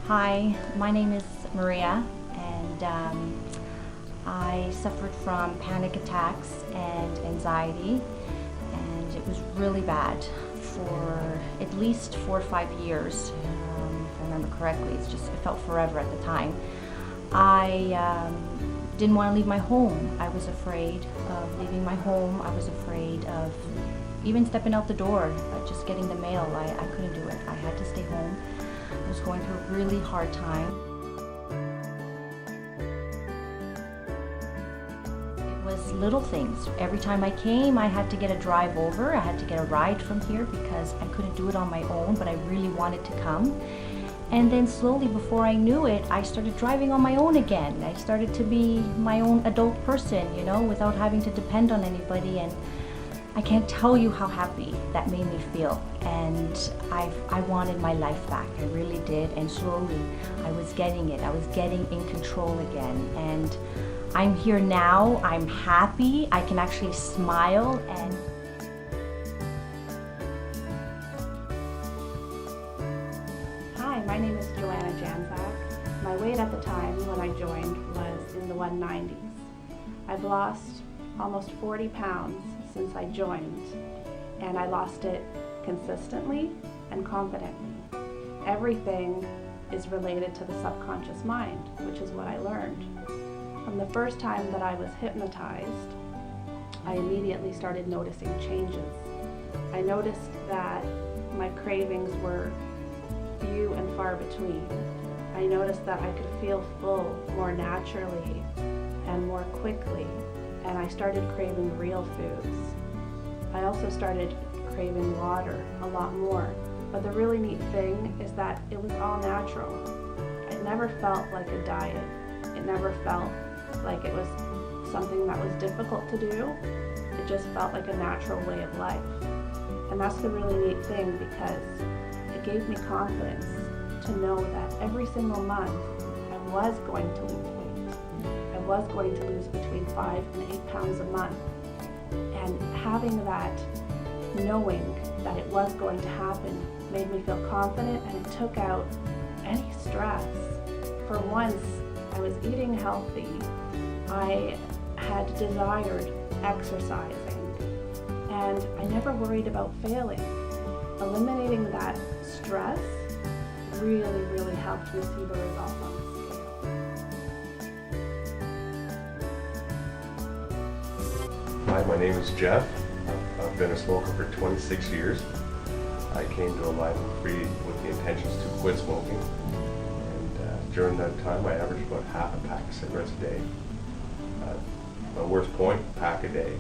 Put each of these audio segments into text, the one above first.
Hi, my name is Maria, and I suffered from panic attacks and anxiety, and it was really bad for at least 4 or 5 years, if I remember correctly. It felt forever at the time. I didn't want to leave my home. I was afraid of leaving my home. I was afraid of even stepping out the door, just getting the mail. I couldn't do it. I had to stay home. I was going through a really hard time. It was little things. Every time I came, I had to get a drive over. I had to get a ride from here because I couldn't do it on my own, but I really wanted to come. And then slowly, before I knew it, I started driving on my own again. I started to be my own adult person, you know, without having to depend on anybody. And I can't tell you how happy that made me feel. And I wanted my life back. I really did. And slowly, I was getting it. I was getting in control again. And I'm here now. I'm happy. I can actually smile. And Hi, my name is Joanna Janzak. My weight at the time when I joined was in the 190s. I've lost almost 40 pounds since I joined, and I lost it consistently and confidently. Everything is related to the subconscious mind, which is what I learned. From the first time that I was hypnotized, I immediately started noticing changes. I noticed that my cravings were few and far between. I noticed that I could feel full more naturally and more quickly, and I started craving real foods. I also started craving water a lot more, but the really neat thing is that it was all natural. It never felt like a diet. It never felt like it was something that was difficult to do. It just felt like a natural way of life. And that's the really neat thing, because it gave me confidence to know that every single month I was going to lose weight. I was going to lose between 5 and 8 pounds a month. And having that, knowing that it was going to happen, made me feel confident, and it took out any stress. For once, I was eating healthy. I had desired exercising, and I never worried about failing. Eliminating that stress really, really helped me see the results on the scale. Hi, my name is Jeff. I've been a smoker for 26 years. I came to Alive and Free with the intentions to quit smoking. And during that time, I averaged about half a pack of cigarettes a day. My worst point, a pack a day.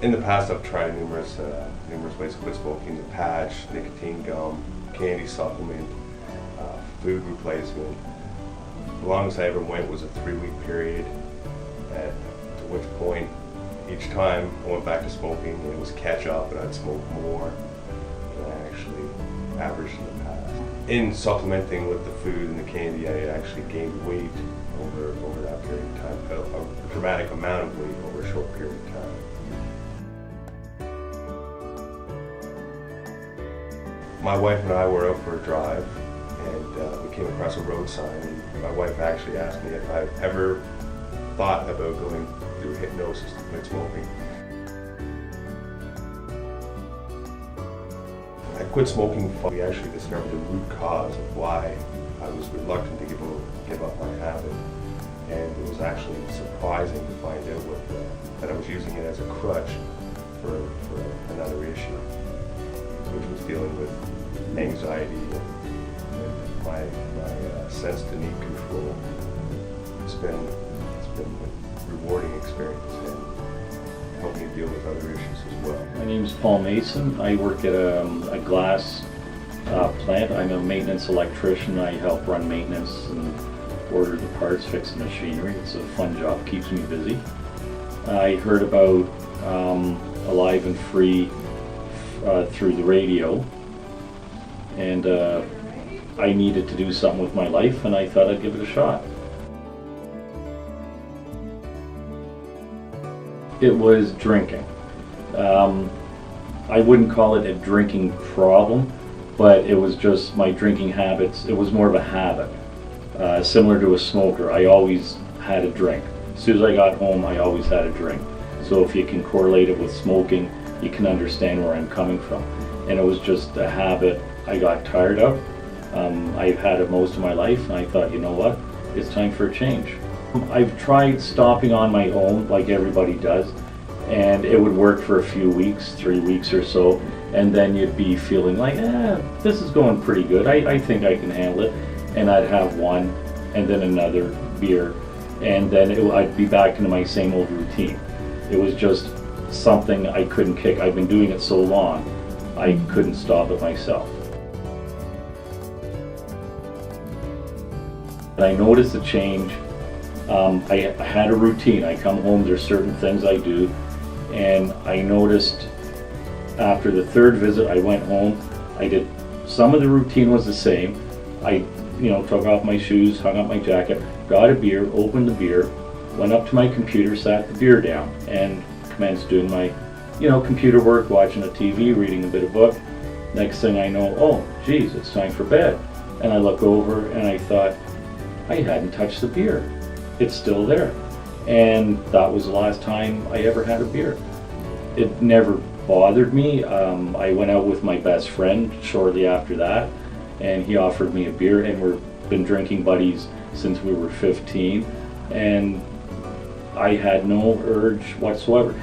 In the past, I've tried numerous ways to quit smoking: the patch, nicotine gum, candy supplement, food replacement. The longest I ever went was a 3-week period, to which point each time I went back to smoking, it was catch up, and I'd smoke more than I actually averaged in the past. In supplementing with the food and the candy, I actually gained weight over that period of time, a dramatic amount of weight over a short period of time. My wife and I were out for a drive, and we came across a road sign, and my wife actually asked me if I've ever thought about going through hypnosis to quit smoking. I quit smoking. We actually discovered the root cause of why I was reluctant to give up my habit, and it was actually surprising to find out that I was using it as a crutch for another issue, which was dealing with anxiety and my sense to need control. It's been a rewarding experience and helped me deal with other issues as well. My name is Paul Mason. I work at a glass plant. I'm a maintenance electrician. I help run maintenance and order the parts, fix the machinery. It's a fun job, keeps me busy. I heard about Alive and Free through the radio, and I needed to do something with my life, and I thought I'd give it a shot. It was drinking. I wouldn't call it a drinking problem, but it was just my drinking habits. It was more of a habit, similar to a smoker. I always had a drink. As soon as I got home, I always had a drink. So if you can correlate it with smoking, you can understand where I'm coming from. And it was just a habit I got tired of. I've had it most of my life, and I thought, you know what, it's time for a change. I've tried stopping on my own, like everybody does, and it would work for a few weeks, 3 weeks or so, and then you'd be feeling like, this is going pretty good, I think I can handle it, and I'd have one, and then another beer, and then I'd be back into my same old routine. It was just something I couldn't kick. I've been doing it so long, I couldn't stop it myself. And I noticed a change. I had a routine. I come home, there's certain things I do, and I noticed after the third visit I went home, I did, some of the routine was the same. I took off my shoes, hung up my jacket, got a beer, opened the beer, went up to my computer, sat the beer down, and commenced doing my computer work, watching a TV, reading a bit of book. Next thing I know, oh geez, it's time for bed. And I look over and I thought, I hadn't touched the beer. It's still there. And that was the last time I ever had a beer. It never bothered me. I went out with my best friend shortly after that, and he offered me a beer, and we've been drinking buddies since we were 15, and I had no urge whatsoever.